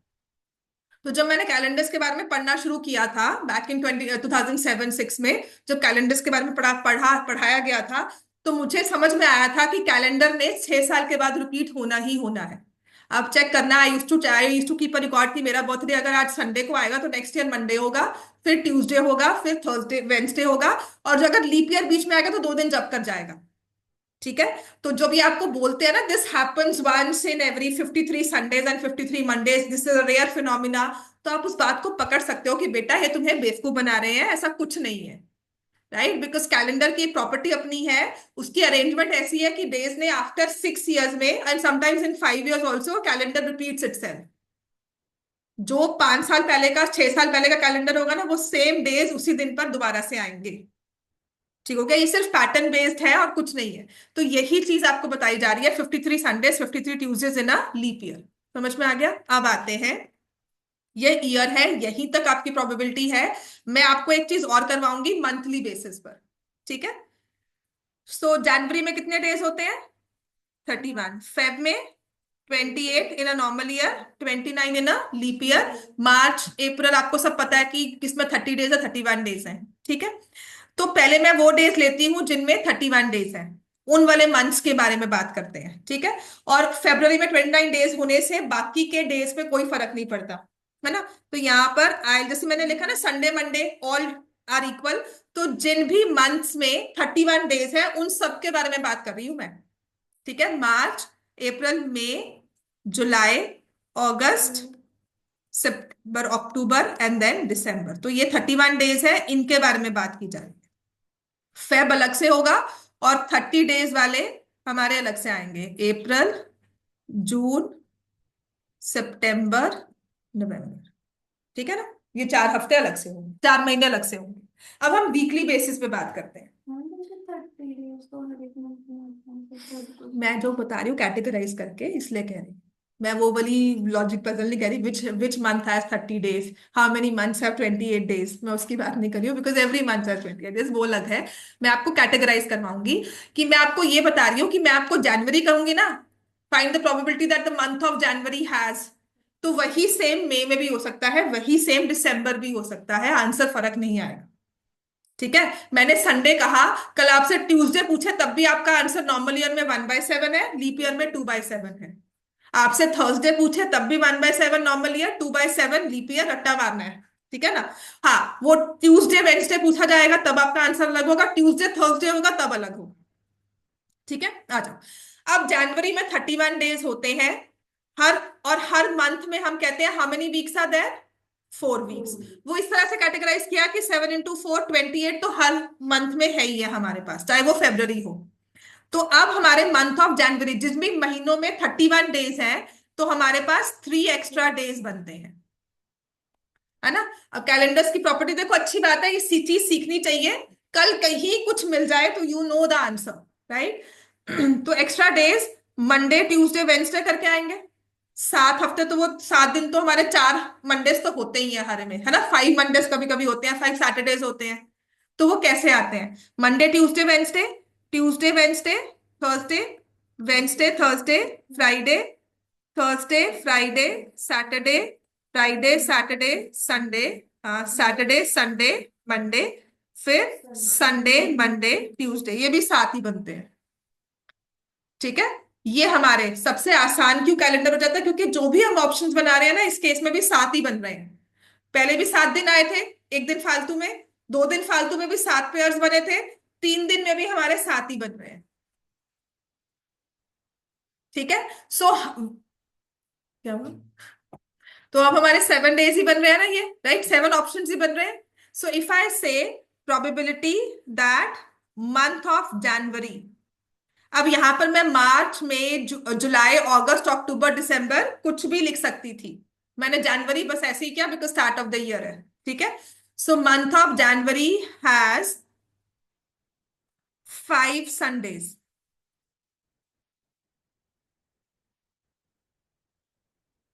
तो जब मैंने कैलेंडर्स के बारे में पढ़ना शुरू किया था बैक इन 2007-6 में, जब कैलेंडर्स के बारे में पढ़ाया गया था, तो मुझे समझ में आया था कि कैलेंडर ने 6 साल के बाद रिपीट होना ही होना है। अब चेक करना, I use to keep a record कि मेरा बर्थडे अगर आज संडे को आएगा तो नेक्स्ट ईयर मंडे होगा, फिर ट्यूसडे होगा, फिर थर्सडे वेंसडे होगा, और जो अगर लीप ईयर बीच में आएगा तो 2 दिन जब कर जाएगा। ठीक है, तो जो भी आपको बोलते हैं ना, this happens once in every 53 Sundays and 53 Mondays, this is a rare phenomena, तो आप उस बात को पकड़ सकते हो कि बेटा ये तुम्हें बेवकूफ बना रहे हैं, ऐसा कुछ नहीं है, राइट। बिकॉज कैलेंडर की प्रॉपर्टी अपनी है, उसकी अरेंजमेंट ऐसी है कि डेज ने आफ्टर 6 years में and sometimes in 5 years also calendar repeats itself. जो 5 साल पहले का, 6 साल पहले का कैलेंडर होगा ना, वो सेम डेज उसी दिन पर दोबारा से आएंगे। ठीक हो गया, ये सिर्फ पैटर्न बेस्ड है और कुछ नहीं है। तो यही चीज आपको बताई जा रही है, 53 Sundays 53 Tuesdays in a leap year. समझ में आ गया। अब आते हैं, ये ईयर है, यहीं तक आपकी प्रोबेबिलिटी है। मैं आपको एक चीज और करवाऊंगी मंथली बेसिस पर। ठीक है, सो जनवरी में कितने डेज होते हैं? 31। फेब में 28 in a normal year, 29 in a leap year. March April आपको सब पता है कि किसमें 30 डेज है, 31 डेज है। ठीक है, तो पहले मैं वो डेज लेती हूं जिनमें 31 डेज है, उन वाले मंथ्स के बारे में बात करते हैं। ठीक है, और फेब्रुवरी में 29 डेज होने से बाकी के डेज पे कोई फर्क नहीं पड़ता, है ना। तो यहाँ पर आई, जैसे मैंने लिखा ना, Sunday Monday all are equal, तो जिन भी मंथ्स में 31 डेज है उन सब के बारे में बात कर रही हूं मैं। ठीक है, मार्च अप्रैल मई जुलाई अगस्त सितंबर अक्टूबर एंड देन दिसंबर, तो ये 31 डेज है, इनके बारे में बात की जा रही है। फेब अलग से होगा, और 30 डेज वाले हमारे अलग से आएंगे, अप्रैल जून सितंबर नवंबर। ठीक है ना, ये 4 हफ्ते अलग से होंगे, 4 महीने अलग से होंगे। अब हम वीकली बेसिस पे बात करते हैं। मैं जो बता रही हूँ कैटेगराइज करके इसलिए कह रही हूँ, मैं वो वाली लॉजिक पजल नहीं कह रही, which month has 30 days, how many months have 28 days, मैं उसकी बात नहीं कर रही हूँ, because every month has 28 days, वो अलग है। मैं आपको कैटेगराइज करवाऊंगी, कि मैं आपको ये बता रही हूँ कि मैं आपको जनवरी कहूंगी ना, find the probability that the month of January has, तो वही सेम मई में भी हो सकता है, वही सेम दिसंबर भी हो सकता है, आंसर फर्क नहीं आएगा। ठीक है, मैंने संडे कहा, कल आपसे ट्यूसडे पूछे तब भी आपका आंसर नॉर्मल ईयर में 1/7 है, लीप ईयर में 2/7 है। आपसे थर्सडे पूछे तब भी 1/7 नॉर्मल ईयर, 2/7 लीप ईयर, रट्टा मारना है। ठीक है ना। हाँ, वो ट्यूसडे वेंसडे पूछा जाएगा तब आपका आंसर अलग होगा, ट्यूसडे थर्सडे होगा तब अलग होगा। ठीक है, आ जाओ। अब जनवरी में 31 डेज होते हैं, हर और हर मंथ में हम कहते हैं how many weeks are there, 4 weeks. वो इस तरह से कैटेगराइज किया कि 7 × 4 28, तो हर मंथ में है ही है हमारे पास, चाहे वो फेब्रवरी हो। तो अब हमारे मंथ ऑफ जनवरी, जिसमें महीनों में 31 डेज हैं, तो हमारे पास 3 एक्स्ट्रा डेज बनते हैं, है ना। अब कैलेंडर्स की प्रॉपर्टी देखो, अच्छी बात है, ये चीज सीखनी चाहिए, कल कहीं कुछ मिल जाए तो you know the answer, right. तो extra days Monday Tuesday Wednesday करके आएंगे। 7 हफ्ते, तो वो 7 दिन तो हमारे 4 मंडेज तो होते ही है हर में, है ना। 5 मंडेज कभी कभी होते हैं, 5 सैटरडेज होते हैं, तो वो कैसे आते हैं? Monday Tuesday Wednesday, Tuesday Wednesday Thursday, Wednesday Thursday Friday, Thursday Friday Saturday, Friday Saturday Sunday, Saturday Sunday Monday, फिर संडे मंडे ट्यूसडे, ये भी साथ ही बनते हैं। ठीक है, ये हमारे सबसे आसान क्यों कैलेंडर हो जाता है, क्योंकि जो भी हम ऑप्शंस बना रहे हैं ना, इस केस में भी सात ही बन रहे हैं। पहले भी 7 दिन आए थे, एक दिन फालतू में, 2 दिन फालतू में भी 7 पेयर्स बने थे, 3 दिन में भी हमारे 7 ही बन रहे हैं। ठीक है, सो क्या हुआ? तो अब हमारे 7 डेज ही बन रहे हैं ना, ये राइट, 7 ऑप्शंस ही बन रहे हैं। सो इफ आई से प्रोबेबिलिटी दैट मंथ ऑफ जनवरी, अब यहां पर मैं मार्च में जुलाई अगस्त अक्टूबर दिसंबर कुछ भी लिख सकती थी, मैंने जनवरी बस ऐसे ही किया because start of the year है। ठीक है, so month of January has 5 Sundays.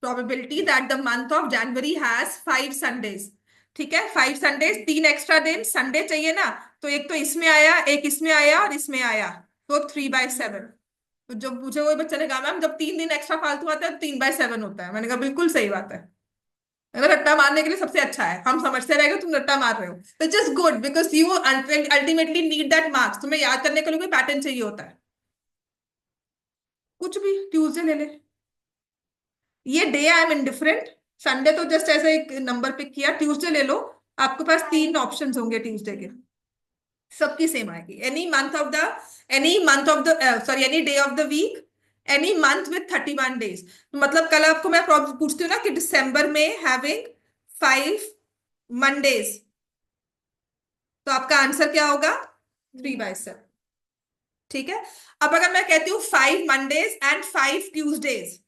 Probability that the month of January has 5 Sundays. ठीक है, 5 संडेज, 3 एक्स्ट्रा दिन, संडे चाहिए ना, तो एक तो इसमें आया, एक इसमें आया और इसमें आया, तो 3/7। तो जब मुझे वही बच्चा ने कहा मैम जब 3 दिन एक्स्ट्रा फालतू आता है तो 3/7 होता है, मैंने कहा बिल्कुल सही बात है। अगर रट्टा मारने के लिए सबसे अच्छा है, हम समझते रहेंगे तुम रट्टा मार रहे हो, तो just good because you ultimately need that marks, तुम्हें याद करने के लिए कोई पैटर्न चाहिए होता है। कुछ भी, ट्यूसडे ले ले, ये day I am indifferent, Sunday तो जस्ट ऐसे एक नंबर पिक किया, ट्यूसडे ले लो, आपके पास 3 ऑप्शंस होंगे ट्यूसडे के, सबकी सेम आएगी। Any day of the week, any month with 31 days. मतलब कल आपको मैं पूछती हूँ ना कि दिसंबर में हैविंग 5 मंडेज, तो आपका आंसर क्या होगा? 3/7। ठीक है, अब अगर मैं कहती हूँ 5 Mondays and 5 Tuesdays,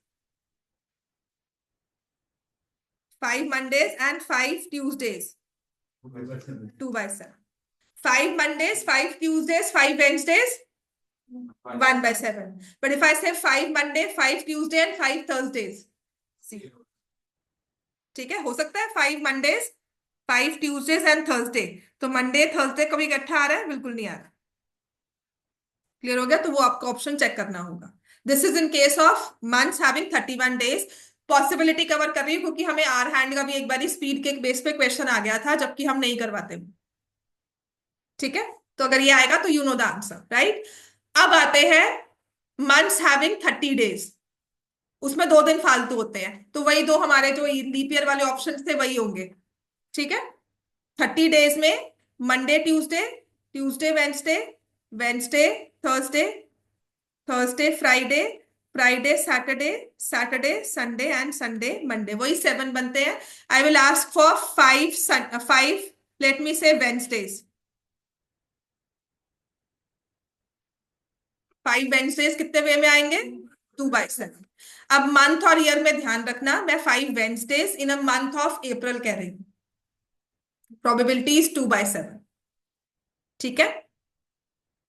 5 Mondays and 5 Tuesdays, 2/7। 5 Mondays, 5 Tuesdays, 5 Wednesdays, 1/7। But if I से 5 मंडे, 5 ट्यूजडे एंड 5 थर्सडेज, 0। ठीक है, हो सकता है 5 मंडेज, 5 ट्यूजडेज एंड थर्सडे, तो मंडे थर्सडे कभी इकट्ठा आ रहा है? बिल्कुल नहीं आ रहा। क्लियर हो गया, तो वो आपको ऑप्शन चेक करना होगा। This is in case of months having 31 days. Possibility cover कर रही हूँ क्योंकि हमें आर हैंड का भी एक बार स्पीड के बेस पे क्वेश्चन आ गया था, जबकि हम नहीं करवाते। ठीक है, तो अगर ये आएगा तो you know the answer, right. अब आते हैं मंथ्स हैविंग 30 डेज, उसमें 2 दिन फालतू होते हैं, तो वही दो हमारे जो लीप ईयर वाले ऑप्शन थे वही होंगे। ठीक है, 30 डेज में Monday Tuesday, Tuesday Wednesday, Wednesday Thursday, Thursday Friday, Friday Saturday, Saturday Sunday and Sunday Monday, वही 7 बनते हैं। I will ask for 5, let me से वेंसडेज। 5 वेंसडेज कितने वे में आएंगे? 2/7। अब मंथ और ईयर में ध्यान रखना, मैं 5 Wednesdays in a month of April कह रही हूँ, प्रोबेबिलिटी इज 2/7। ठीक है,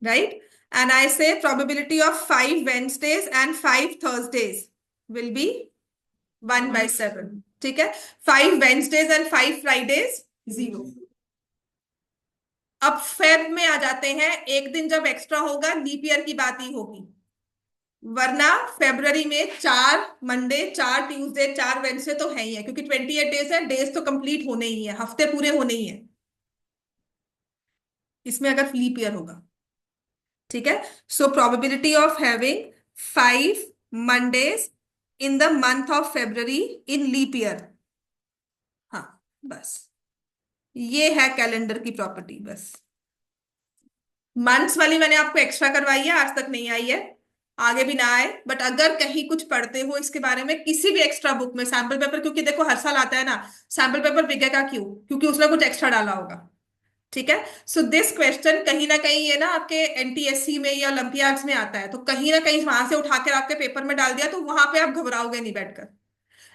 राइट, एंड आई से probability of 5 Wednesdays and 5 Thursdays will be 1/7। ठीक है, 5 वेंसडेज एंड 5 फ्राइडेज, 0। अब फेब में आ जाते हैं, एक दिन जब एक्स्ट्रा होगा लीप ईयर की बात ही होगी, वरना फेब्रवरी में 4 मंडे, 4 ट्यूसडे, 4 वेंसडे तो है ही है, क्योंकि 28 डेज है, डेज तो कंप्लीट होने ही है, हफ्ते पूरे होने ही है इसमें अगर लीप ईयर होगा। ठीक है, so probability of having 5 Mondays in the month of February in leap year, हाँ बस, ये है कैलेंडर की प्रॉपर्टी। बस मंथ्स वाली मैंने आपको एक्स्ट्रा करवाई है, आज तक नहीं आई है, आगे भी ना आए, बट अगर कहीं कुछ पढ़ते हो इसके बारे में किसी भी एक्स्ट्रा बुक में सैंपल पेपर, क्योंकि देखो हर साल आता है ना, सैंपल पेपर बिकेगा क्यों? क्योंकि उसने कुछ एक्स्ट्रा डाला होगा। ठीक है, सो दिस क्वेश्चन कहीं ना कहीं ये ना आपके एनटीएससी में या ओलंपियाड्स में आता है, तो कहीं ना कहीं वहां से उठा के आपके पेपर में डाल दिया, तो वहां पे आप घबराओगे नहीं बैठकर।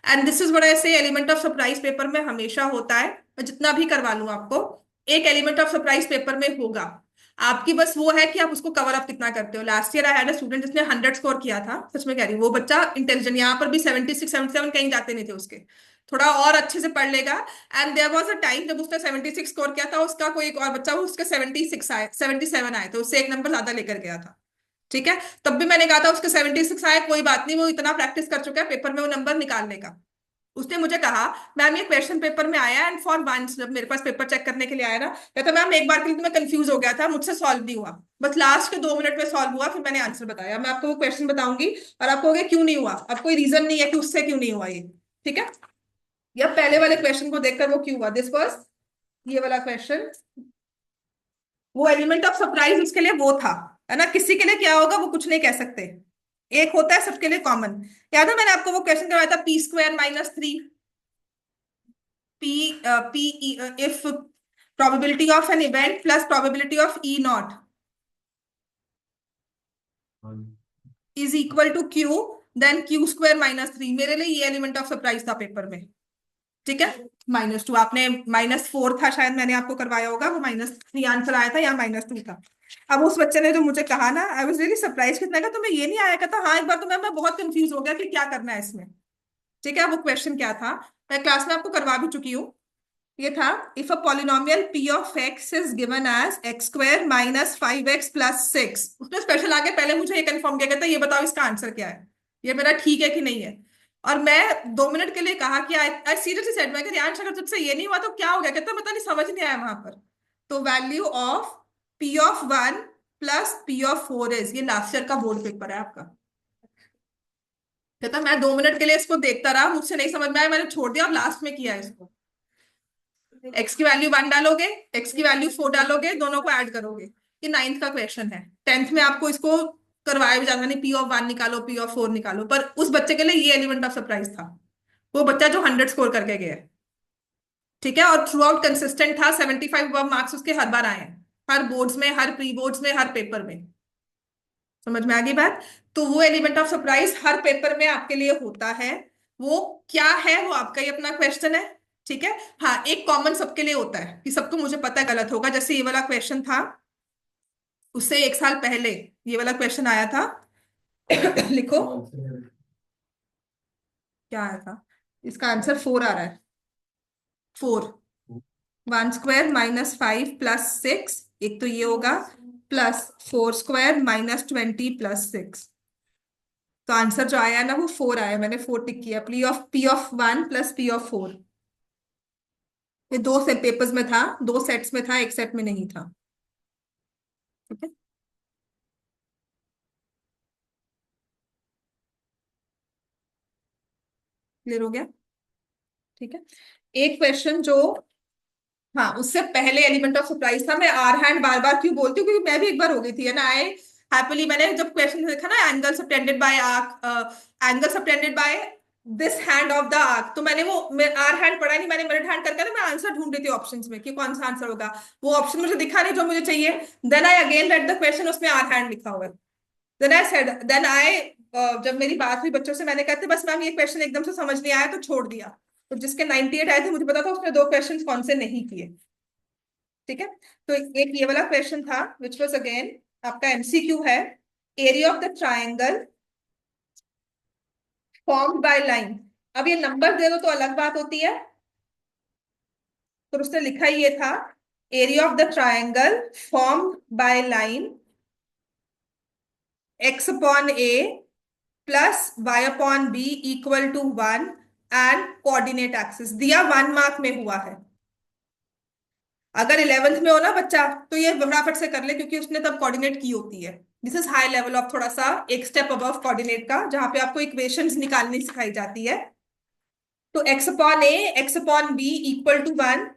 And this is what I से, एलिमेंट ऑफ सरप्राइज पेपर में हमेशा होता है, मैं जितना भी करवा लूं आपको, एक एलिमेंट ऑफ सरप्राइज पेपर में होगा। आपकी बस वो है कि आप उसको कवर अप कितना करते हो। Last year I had a student जिसने 100 स्कोर किया था, सच में कह रही हूँ, वो बच्चा इंटेलिजेंट, यहाँ पर भी 76 77 कहीं जाते नहीं थे उसके, थोड़ा और अच्छे से पढ़ लेगा। And there was a time जब उसने 76 स्कोर किया था, उसका कोई एक और बच्चा उसके 76 आए, 77 आए थे, उससे एक नंबर ज्यादा लेकर गया था। ठीक है, तब भी मैंने कहा था उसके 76 आए, कोई बात नहीं, वो इतना प्रैक्टिस कर चुका है, पेपर में वो नंबर निकाल लेगा। उसने मुझे कहा मैम ये क्वेश्चन पेपर में आया, एंड फॉर वंस जब मेरे पास पेपर चेक करने के लिए आया ना, कहता मैम एक बार के लिए तो मैं कंफ्यूज हो गया था, मुझसे सॉल्व नहीं हुआ, बस लास्ट के 2 मिनट में सॉल्व हुआ, फिर मैंने आंसर बताया। मैं आपको वो क्वेश्चन बताऊंगी और आप कहोगे क्यों नहीं हुआ, अब कोई रीजन नहीं है कि उससे क्यों नहीं हुआ ये। ठीक है, या पहले वाले क्वेश्चन को देखकर वो क्यों हुआ, दिस वाज, ये वाला क्वेश्चन, वो एलिमेंट ऑफ सरप्राइज उसके लिए वो था, है ना, किसी के लिए क्या होगा वो कुछ नहीं कह सकते, एक होता है सबके लिए कॉमन। याद है मैंने आपको वो क्वेश्चन करवाया था, p² - 3, p if probability of an event plus probability of e naught is equal to q, then q² - 3, मेरे लिए ये एलिमेंट ऑफ सरप्राइज था पेपर में। ठीक है, -2, आपने -4 था शायद, मैंने आपको करवाया होगा, वो -3 आंसर आया था, यहाँ -2 था। अब उस बच्चे ने जो मुझे कहा ना, आई वाज रियली सरप्राइज, कितना का तुम्हें ये नहीं आया, कहता हाँ एक बार तो मैं बहुत कंफ्यूज हो गया कि क्या करना है इसमें। ठीक है, वो क्वेश्चन क्या था, मैं क्लास में आपको करवा भी चुकी हूँ। ये था, if a polynomial p of x is given as x² - 5x + 6, उसने स्पेशल आगे पहले मुझे ये कंफर्म किया, कहता ये बताओ इसका आंसर क्या है, ये मेरा ठीक है कि नहीं है। और मैं 2 मिनट के लिए कहा कि आई सीरियसली सेड, मैं यार अगर तुझसे ये नहीं हुआ तो क्या हो गया, कहता पता नहीं, समझ नहीं आया वहां पर। तो value of p(1) + p(4) is, ये लास्ट ईयर का बोर्ड पेपर है आपका। कहता मैं 2 मिनट के लिए इसको देखता रहा, मुझसे नहीं समझ में आया, मैंने छोड़ दिया, अब लास्ट में किया इसको। एक्स की वैल्यू 1 डालोगे, एक्स की वैल्यू 4 डालोगे, दोनों को ऐड करोगे। ये 9th का क्वेश्चन है, 10th में आपको इसको करवाया भी जाता नहीं, p(1) निकालो, p(4) निकालो, पर उस बच्चे के लिए ये एलिमेंट ऑफ सरप्राइज था, वो बच्चा जो 100 स्कोर करके गया है। ठीक है, और थ्रू आउट कंसिस्टेंट था, 75 अब मार्क्स उसके हर बार आए हैं, हर बोर्ड्स में, हर प्री बोर्ड्स में, हर पेपर में। समझ में आ गई बात। तो वो element of surprise her paper में आपके लिए होता है, वो क्या है वो आपका ही अपना क्वेश्चन है। ठीक है, हाँ एक कॉमन सबके लिए होता है कि सबको मुझे पता है गलत होगा, जैसे ये वाला क्वेश्चन था, उससे 1 साल पहले ये वाला क्वेश्चन आया था। लिखो क्या आया था, इसका आंसर 4 आ रहा है, 4, 1² - 5 + 6, एक तो ये होगा, +4² - 20 + 6, तो आंसर जो आया ना वो 4 आया, मैंने 4 टिक किया, p(1) + p(4), ये दो से पेपर्स में था, दो सेट्स में था, एक सेट में नहीं था। ठीक है, क्लियर हो गया। ठीक है, एक क्वेश्चन जो, हाँ उससे पहले एलिमेंट ऑफ सरप्राइज था, मैं आर हैंड बार बार क्यों बोलती हूँ, क्योंकि मैं भी एक बार हो गई थी, है ना, आई हैप्पीली, मैंने जब क्वेश्चन देखा ना, angle subtended bye arc, angle subtended by this hand of the arc, तो मैंने वो आर हैंड पढ़ा नहीं, मैंने मिड हैंड करके ना मैं आंसर ढूंढ रही थी ऑप्शंस में कि कौन सा आंसर होगा, वो ऑप्शन मुझे दिखा नहीं जो मुझे चाहिए, then I again read the question, उसमें आर हैंड लिखा हुआ है, then I said, then I, जब मेरी बात हुई बच्चों से, मैंने कहते बस मैम ये क्वेश्चन एकदम से समझ नहीं आया तो छोड़ दिया। तो जिसके 98 आए थे, मुझे पता था उसने दो क्वेश्चन कौन से नहीं किए। ठीक है, तो एक ये वाला क्वेश्चन था, विच वॉज अगेन आपका एमसीक्यू है, area of the triangle formed by line. अब ये नंबर दे दो तो अलग बात होती है, तो उसने लिखा ही ये था, area of the triangle formed by line x/a plus y/b = 1 and coordinate axis, दिया 1 मार्क में हुआ है। अगर 11th में हो ना बच्चा, तो ये फटाफट से कर ले, क्योंकि उसने तब कोऑर्डिनेट की होती है। This is high level of, थोड़ा सा एक स्टेप अबव कोऑर्डिनेट का, जहां पे आपको इक्वेशंस निकालनी सिखाई जाती है। तो x/a x/b = 1,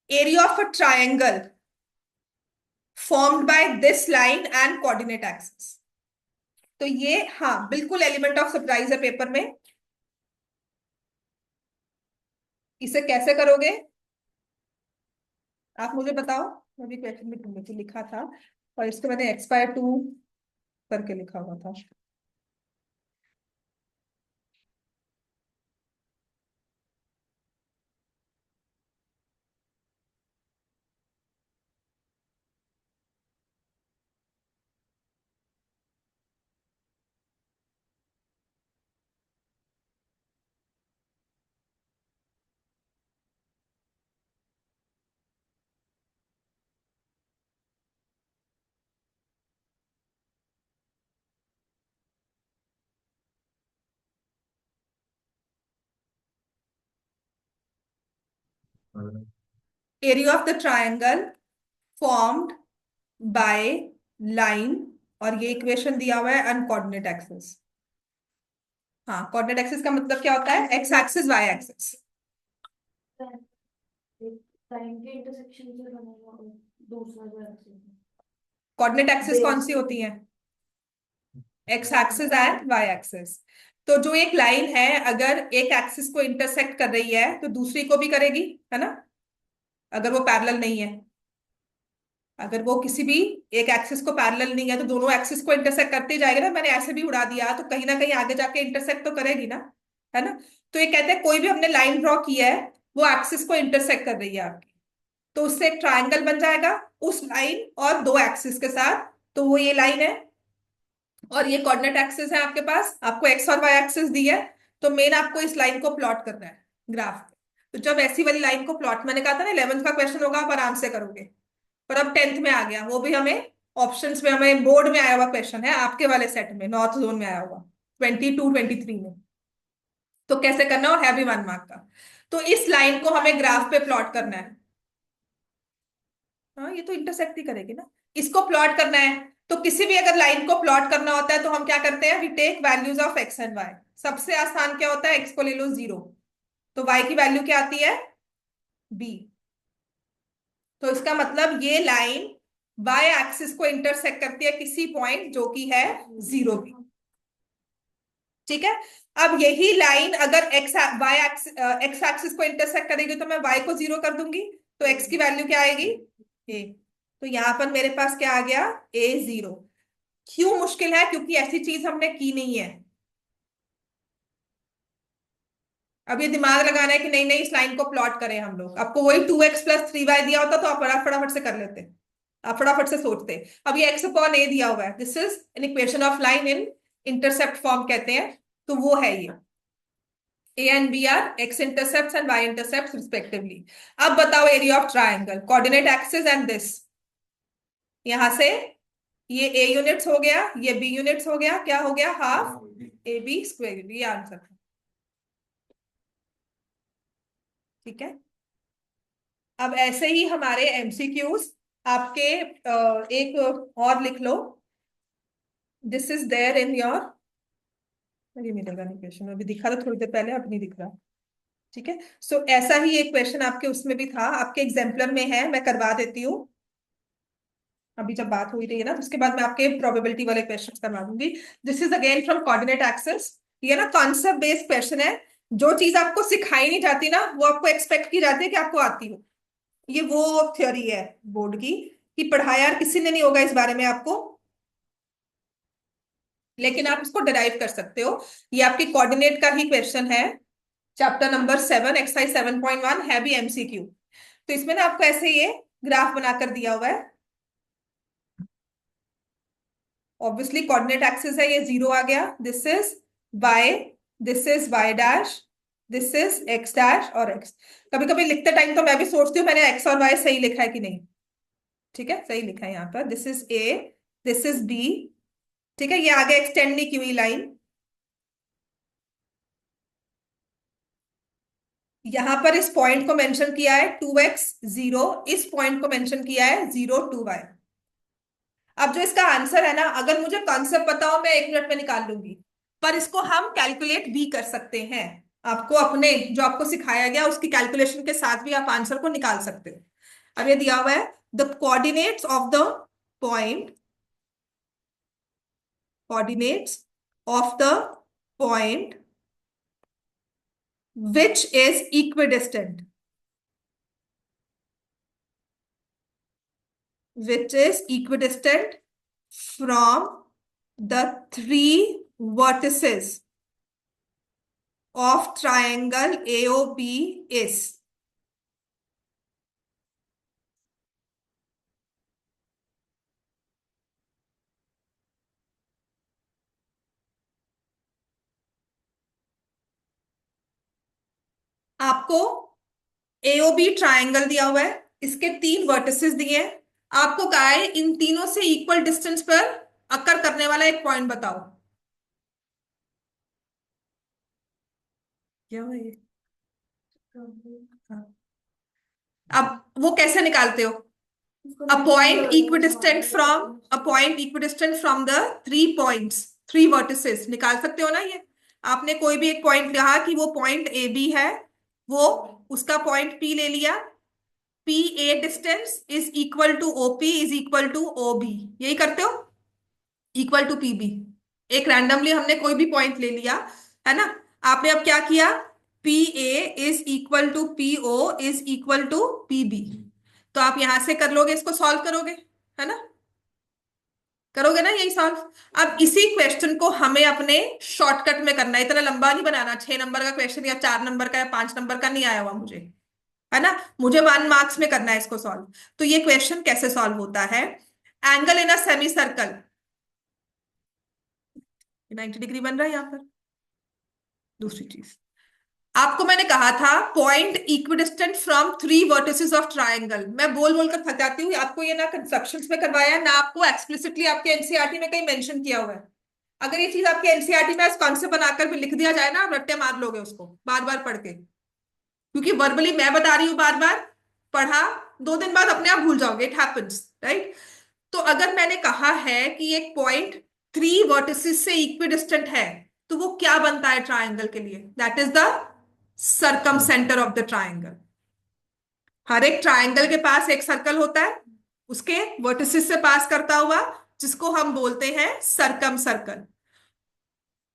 area of a triangle formed by this line and coordinate axis. तो ये हाँ बिल्कुल एलिमेंट ऑफ सरप्राइज है पेपर में। इसे कैसे करोगे आप मुझे बताओ, मैं भी क्वेश्चन में ढूंढ लिखा था, और इसको मैंने x/2 करके लिखा हुआ था। Area of the triangle formed by line, और ये इक्वेशन दिया हुआ है अनकोऑर्डिनेट एक्सिस। हाँ, कोऑर्डिनेट एक्सिस का मतलब क्या होता है? X axis, Y axis. Line के इंटरसेक्शन से बनेगा और दूसरा जो एक्सिस कोऑर्डिनेट एक्सिस कौन सी होती है? X axis and Y axis. तो जो एक लाइन है, अगर एक एक्सिस को इंटरसेक्ट कर रही है तो दूसरी को भी करेगी, है ना, अगर वो पैरेलल नहीं है। अगर वो किसी भी एक एक्सिस को पैरेलल नहीं है तो दोनों एक्सिस को इंटरसेक्ट करते ही जाएगा ना। मैंने ऐसे भी उड़ा दिया तो कहीं ना कहीं आगे जाके इंटरसेक्ट तो करेगी ना, है ना। तो ये कहते हैं कोई भी हमने लाइन ड्रॉ की है, वो एक्सिस को इंटरसेक्ट कर रही है आपकी, तो उससे एक ट्रायंगल बन जाएगा उस लाइन और दो एक्सिस के साथ। तो वो ये लाइन है, और ये कोऑर्डिनेट एक्सिस है आपके पास, आपको एक्स और वाई एक्सिस दी है। तो मेन आपको इस लाइन को प्लॉट करना है ग्राफ पे। तो जब ऐसी वाली लाइन को प्लॉट, मैंने कहा था ना 11th का क्वेश्चन होगा, आप आराम से करोगे। पर अब 10th में आ गया, वो भी हमें ऑप्शंस में, हमें बोर्ड में आया हुआ क्वेश्चन है, आपके वाले सेट में, नॉर्थ जोन में आया हुआ 22-23 में। तो कैसे करना है, और है भी 1 मार्क का। तो इस लाइन को हमें ग्राफ पे प्लॉट करना है। हाँ, ये तो इंटरसेक्ट ही करेगी ना। इसको प्लॉट करना है, तो किसी भी अगर लाइन को प्लॉट करना होता है तो हम क्या करते हैं, we take values of X and Y. सबसे आसान क्या होता है, एक्स को ले लो 0, तो वाई की वैल्यू क्या आती है, बी। तो इसका मतलब ये लाइन बाय एक्सिस को इंटरसेक्ट करती है किसी पॉइंट जो कि है 0 भी। ठीक है। अब यही लाइन अगर एक्स एक्सिस को इंटरसेक्ट करेगी तो मैं वाई को 0 कर दूंगी, तो एक्स की वैल्यू क्या आएगी, ए। तो यहां पर मेरे पास क्या आ गया, A0। क्यों मुश्किल है, क्योंकि ऐसी चीज हमने की नहीं है। अब ये दिमाग लगाना है कि नहीं नहीं इस लाइन को प्लॉट करें हम लोग। आपको वही 2x + 3y दिया होता तो आप बड़ा फटाफट से कर लेते, आप फटाफट से सोचते। अब ये x/a दिया हुआ है, this is an equation of line in intercept form कहते हैं। तो वो है ये, A and B are x intercepts and y intercepts respectively। अब बताओ area of triangle, coordinate axis and this, यहां से ये A यूनिट्स हो गया, ये B यूनिट्स हो गया, क्या हो गया, हाफ AB²। ये आंसर है। ठीक है। अब ऐसे ही हमारे एमसीक्यूज आपके एक और लिख लो, this is there in your, ये मिलेगा नहीं क्वेश्चन, अभी दिखा था थोड़ी देर पहले, अब नहीं दिख रहा। ठीक है। सो ऐसा ही एक क्वेश्चन आपके उसमें भी था, आपके एग्जाम्पलर में है, मैं करवा देती हूँ। अभी जब बात हो ही रही है ना, तो उसके बाद मैं आपके प्रोबेबिलिटी वाले क्वेश्चन करवा दूंगी। This is again from coordinate axes. ये ना कॉन्सेप्ट बेस्ड क्वेश्चन है। जो चीज आपको सिखाई नहीं जाती ना, वो आपको एक्सपेक्ट की जाती है कि आपको आती हो। ये वो थ्योरी है बोर्ड की, कि पढ़ाया यार किसी ने नहीं होगा इस बारे में आपको, लेकिन आप इसको डिराइव कर सकते हो। ये आपकी कोऑर्डिनेट का ही क्वेश्चन है, चैप्टर नंबर 7 एक्सरसाइज 7.1 है भी एमसीक्यू। तो इसमें ना आपको ऐसे ये ग्राफ बनाकर दिया हुआ है। ऑब्वियसली कोऑर्डिनेट एक्सिस है, ये 0 आ गया, this is Y, this is Y dash, this is X dash और एक्स। कभी कभी लिखते टाइम तो मैं भी सोचती हूँ मैंने एक्स और वाई सही लिखा है कि नहीं। ठीक है, सही लिखा है यहाँ पर, this is A, this is B. ठीक है, ये आगे एक्सटेंड नहीं की हुई लाइन। यहां पर इस पॉइंट को मेंशन किया है 2x 0, इस पॉइंट को मेंशन किया है 0 2y। अब जो इसका आंसर है ना, अगर मुझे कॉन्सेप्ट पता हो मैं 1 मिनट में निकाल लूंगी, पर इसको हम कैलकुलेट भी कर सकते हैं। आपको अपने जो आपको सिखाया गया उसकी कैलकुलेशन के साथ भी आप आंसर को निकाल सकते हो। अब ये दिया हुआ है, the coordinates of the point, coordinates of the point which is equidistant, which is equidistant from the three vertices of triangle AOB is। आपको AOB ट्राइंगल दिया हुआ है, इसके 3 वर्टिसेस दिए हैं, आपको कहा है इन तीनों से इक्वल डिस्टेंस पर अकर करने वाला एक पॉइंट बताओ। क्या हुआ ये, हाँ। अब वो कैसे निकालते हो? उसको a नीचे point जोड़ना है equidistant from a point equidistant from the 3 points, 3 vertices निकाल सकते हो ना ये। आपने कोई भी एक पॉइंट कहा कि वो पॉइंट ए बी है, वो उसका पॉइंट पी ले लिया, P A distance is equal to O P is equal to O B, यही करते हो, इक्वल टू पी बी। एक रैंडमली हमने कोई भी पॉइंट ले लिया, है ना। आपने अब क्या किया, P A is equal to P O is equal to P B. तो आप यहां से कर लोगे, इसको सॉल्व करोगे, है ना, करोगे ना यही सॉल्व। अब इसी क्वेश्चन को हमें अपने शॉर्टकट में करना है, इतना लंबा नहीं बनाना, 6 नंबर का क्वेश्चन या 4 नंबर का या 5 नंबर का नहीं आया हुआ मुझे, है ना। मुझे 1 मार्क्स में करना है इसको सॉल्व। तो ये क्वेश्चन कैसे सॉल्व होता है? Angle in a semi circle 90 degree बन रहा है यहाँ पर। दूसरी चीज, आपको मैंने कहा था point equidistant from 3 vertices of triangle. मैं बोल बोलकर थक जाती हूँ, आपको ये ना कंसेप्शंस में करवाया है ना आपको एक्सप्लिसिटली आपके एनसीईआरटी में कहीं मेंशन किया हुआ है। अगर ये चीज आपके एनसीईआरटी में कॉन्सेप्ट बनाकर भी लिख दिया जाए ना, आप रट्टे मार लोगे उसको बार बार पढ़ के, क्योंकि वर्बली मैं बता रही हूँ बार बार, पढ़ा 2 दिन बाद अपने आप भूल जाओगे, इट हैपेंस, राइट। तो अगर मैंने कहा है कि एक पॉइंट 3 वर्टिसेस से इक्विडिस्टेंट है, तो वो क्या बनता है ट्राइंगल के लिए? That is the circumcentre of the triangle. हर एक ट्राइंगल के पास एक सर्कल होता है, उसके वर्टिसेस से पास करता हुआ, जिसको हम बोलते हैं सरकम सर्कल,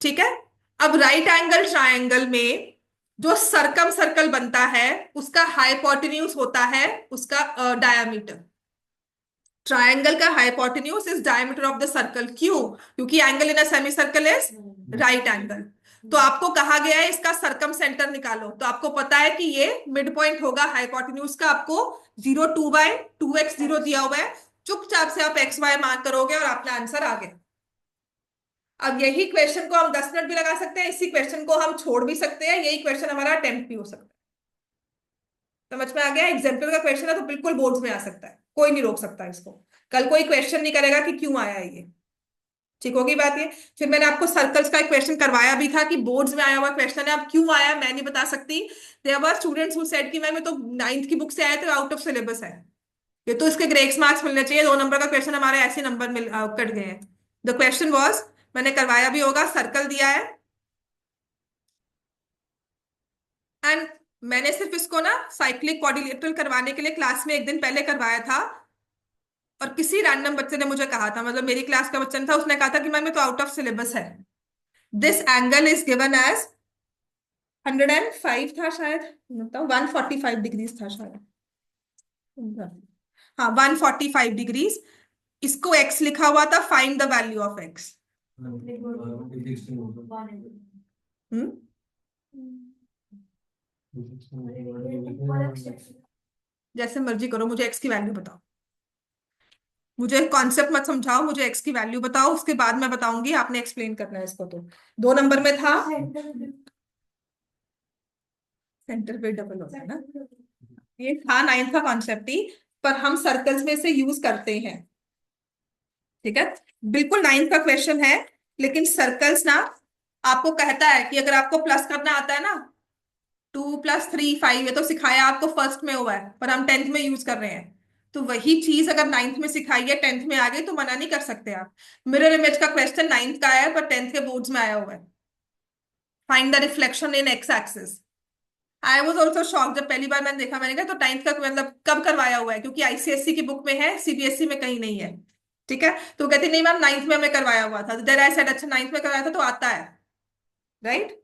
ठीक है। अब राइट एंगल ट्राइंगल में जो सरकम सर्कल बनता है, उसका हाइपोटेन्यूज होता है उसका डायामीटर। ट्रायंगल का hypotenuse is diameter of the circle. क्यों? क्योंकि angle in a semi circle is right angle. तो आपको कहा गया है इसका सरकम सेंटर निकालो, तो आपको पता है कि ये मिड पॉइंट होगा हाइपोटेन्यूज का। आपको 0 2/2x 0 दिया हुआ है, चुपचाप से आप एक्स वाई मार्क करोगे और आपका आंसर आ गया। अब यही क्वेश्चन को हम 10 मिनट भी लगा सकते हैं, इसी क्वेश्चन को हम छोड़ भी सकते हैं, यही क्वेश्चन हमारा अटेम्प्ट भी हो सकता है। समझ में आ गया? एग्जाम्पल का क्वेश्चन है तो बिल्कुल बोर्ड्स में आ सकता है, कोई नहीं रोक सकता इसको। कल कोई क्वेश्चन नहीं करेगा कि क्यों आया ये, ठीक होगी बात ये। फिर मैंने आपको सर्कल्स का एक क्वेश्चन करवाया भी था कि बोर्ड्स में आया हुआ क्वेश्चन है, अब क्यों आया मैं नहीं बता सकती। There were students who said कि मैम ये तो 9th की बुक से आया, तो आउट ऑफ सिलेबस है, ये तो इसके ग्रेस मार्क्स मिलने चाहिए, 2 नंबर का क्वेश्चन हमारे ऐसे नंबर मिल कट गए हैं। द क्वेश्चन वॉज, मैंने करवाया भी होगा, सर्कल दिया है एंड मैंने सिर्फ इसको ना साइक्लिक क्वाड्रिलेटरल करवाने के लिए क्लास में एक दिन पहले करवाया था, और किसी रैंडम बच्चे ने मुझे कहा था, मतलब मेरी क्लास का बच्चा था, उसने कहा था कि मैम ये तो आउट ऑफ सिलेबस है। This angle is given as 105 था शायद, मतलब 145 डिग्रीज था शायद, हाँ 145 डिग्रीज। इसको एक्स लिखा हुआ था, find the value of x. Hmm जैसे मर्जी करो, मुझे एक्स की वैल्यू बताओ, मुझे कॉन्सेप्ट मत समझाओ, मुझे एक्स की वैल्यू बताओ, उसके बाद मैं बताऊंगी, आपने एक्सप्लेन करना है इसको। तो 2 नंबर में था, सेंटर पे डबल होता है ना, ये था 9th का कॉन्सेप्ट ही, पर हम सर्कल्स में से यूज करते हैं, ठीक है। बिल्कुल 9th का क्वेश्चन है, लेकिन सर्कल्स ना आपको कहता है कि अगर आपको प्लस करना आता है ना, 2 + 3 5, ये तो सिखाया आपको फर्स्ट में हुआ है, पर हम 10th में यूज कर रहे हैं। तो वही चीज अगर 9th में सिखाई है 10th में आ गई, तो मना नहीं कर सकते आप। मिरर इमेज का क्वेश्चन 9th का आया है, पर 10th के बोर्ड्स में आया हुआ है। Find the reflection in x axis. I was also shock, जब पहली बार मैंने देखा, मैंने कहा तो 9th का मतलब कब करवाया हुआ है, क्योंकि आईसीएससी की बुक में है, सीबीएसई में कहीं नहीं है, ठीक है। तो कहती नहीं मैम 9th में हमें करवाया हुआ था, देर आई सेड अच्छा 9th में करवाया था तो आता है, राइट।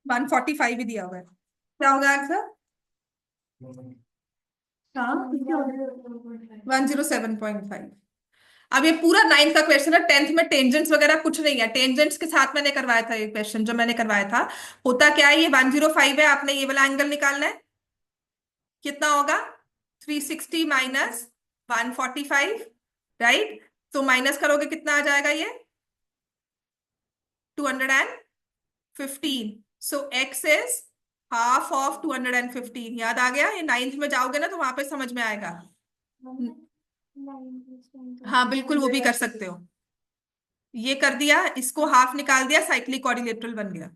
145 ही दिया हुआ है, क्या होगा आंसर? हाँ 107.5। अब ये पूरा 9th का क्वेश्चन है, 10th में टेंजेंट्स वगैरह कुछ नहीं है, टेंजेंट्स के साथ मैंने करवाया था ये क्वेश्चन, जो मैंने करवाया था। होता क्या है, ये 105 है, आपने ये वाला एंगल निकालना है, कितना होगा? 360 माइनस 145, राइट। तो माइनस करोगे कितना आ जाएगा ये? 215, so x is half of 215। याद आ गया? ये 9th में जाओगे ना तो वहां पे समझ में आएगा। हाँ बिल्कुल, वो भी कर सकते हो। ये कर दिया, इसको हाफ निकाल दिया, साइक्लिक क्वाड्रिलेटरल बन गया।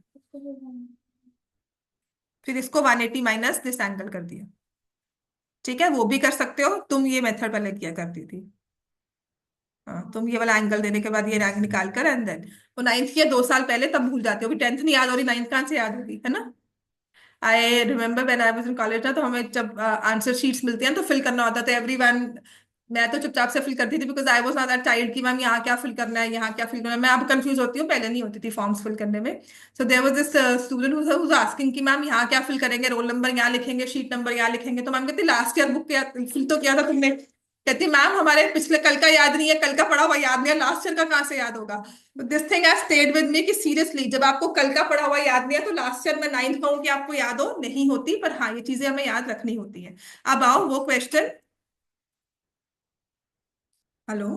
फिर इसको 180 माइनस दिस एंगल कर दिया। ठीक है, वो भी कर सकते हो। तुम ये मेथड पहले किया करती थी। हाँ, तुम ये वाला एंगल देने के बाद ये रैंक निकाल कर एंड देन तो 9th किया 2 साल पहले, तब भूल जाते हो कि 10th नहीं याद हो रही, 9th कहाँ से याद होगी, है ना। I remember when I was in college ना, तो हमें जब आंसर शीट्स मिलती हैं तो फिल करना होता था एवरीवन। मैं तो चुपचाप से फिल करती थी because I was not that child कि मैम यहाँ क्या फिल करना है, यहाँ क्या फिल करना है। मैं अब कंफ्यूज होती हूँ, पहले नहीं होती थी फॉर्म्स फिल करने में। So there was this student who was asking कि मैम यहाँ क्या फिल करेंगे, रोल नंबर यहाँ लिखेंगे, शीट नंबर यहाँ लिखेंगे। तो मैम कहती लास्ट ईयर बुक फिल तो किया था तुमने। कहती मैम हमारे पिछले कल का याद नहीं है, कल का पढ़ा हुआ याद नहीं है, लास्ट ईयर का कहाँ से याद होगा। This thing has stayed with me कि सीरियसली जब आपको कल का पढ़ा हुआ याद नहीं है तो लास्ट ईयर में 9th कहूँ कि आपको याद हो नहीं होती, पर हाँ ये चीजें हमें याद रखनी होती है। अब आओ वो क्वेश्चन। हेलो।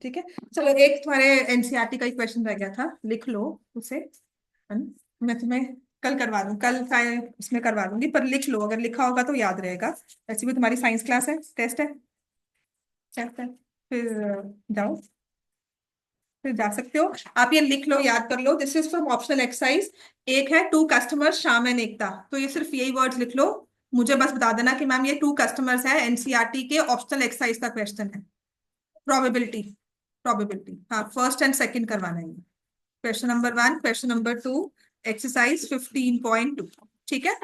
ठीक है, चलो एक तुम्हारे एनसीईआरटी का ही क्वेश्चन रह गया था, लिख लो उसे, है ना? मैं तुम्हें कल करवा दूँ, कल इसमें करवा दूंगी, पर लिख लो, अगर लिखा होगा तो याद रहेगा। ऐसी भी तुम्हारी साइंस क्लास है, टेस्ट है, टेस्ट है। फिर जाओ, फिर जा सकते हो। आप ये लिख लो, याद कर लो। This is from optional exercise. एक है two customers Shyam and Ekta, तो ये सिर्फ यही वर्ड्स लिख लो। मुझे बस बता देना कि मैम ये टू कस्टमर्स है, एनसीईआरटी के ऑप्शनल एक्सरसाइज का क्वेश्चन है। प्रोबेबिलिटी, प्रोबेबिलिटी, हाँ फर्स्ट एंड सेकंड करवाना है। Question number 1, question number 2, exercise 15.2। ठीक है।